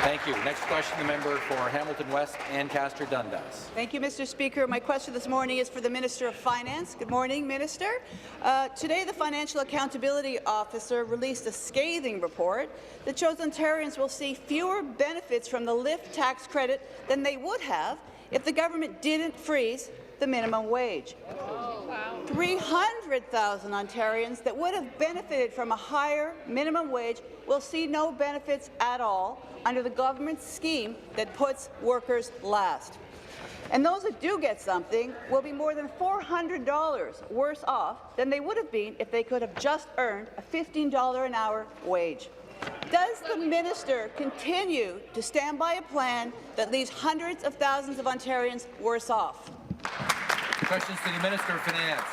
Thank you. Next question, the member for Hamilton West, Ancaster Dundas. Thank you, Mr. Speaker. My question this morning is for the Minister of Finance. Good morning, Minister. Today, the Financial Accountability Officer released a scathing report that shows Ontarians will see fewer benefits from the LIFT tax credit than they would have if the government didn't freeze the minimum wage. 300,000 Ontarians that would have benefited from a higher minimum wage will see no benefits at all under the government's scheme that puts workers last. And those that do get something will be more than $400 worse off than they would have been if they could have just earned a $15 an hour wage. Does the minister continue to stand by a plan that leaves hundreds of thousands of Ontarians worse off? Questions to the Minister of Finance.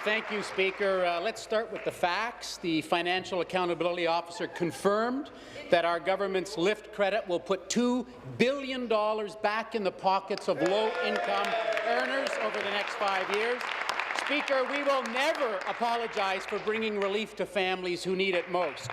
Thank you, Speaker. Let's start with the facts. The Financial Accountability Officer confirmed that our government's LIFT credit will put $2 billion back in the pockets of low-income earners over the next 5 years. Speaker, we will never apologize for bringing relief to families who need it most.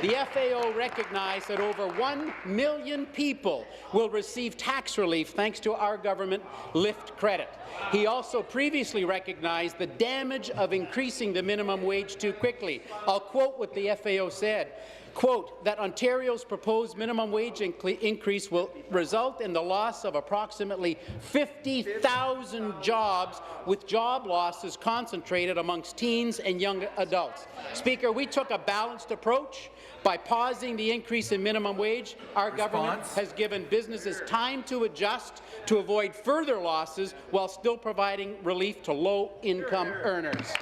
The FAO recognized that over 1 million people will receive tax relief thanks to our government LIFT credit. He also previously recognized the damage of increasing the minimum wage too quickly. I'll quote what the FAO said. Quote, that Ontario's proposed minimum wage increase will result in the loss of approximately 50,000 jobs, with job losses concentrated amongst teens and young adults. Speaker, we took a balanced approach. By pausing the increase in minimum wage, our government has given businesses time to adjust to avoid further losses while still providing relief to low-income earners.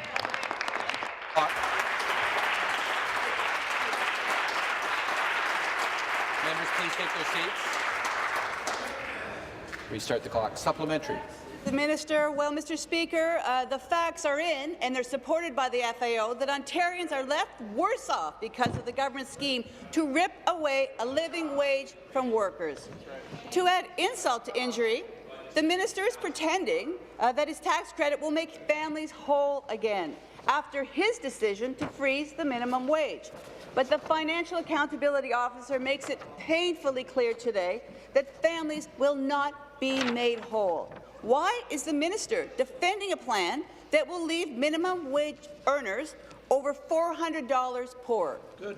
Members, please take their seats. Restart the clock. Supplementary. The Minister, well, Mr. Speaker, the facts are in, and they're supported by the FAO, that Ontarians are left worse off because of the government scheme to rip away a living wage from workers. To add insult to injury, the minister is pretending that his tax credit will make families whole again after his decision to freeze the minimum wage. But the Financial Accountability Officer makes it painfully clear today that families will not be made whole. Why is the minister defending a plan that will leave minimum wage earners over $400 poorer? Good.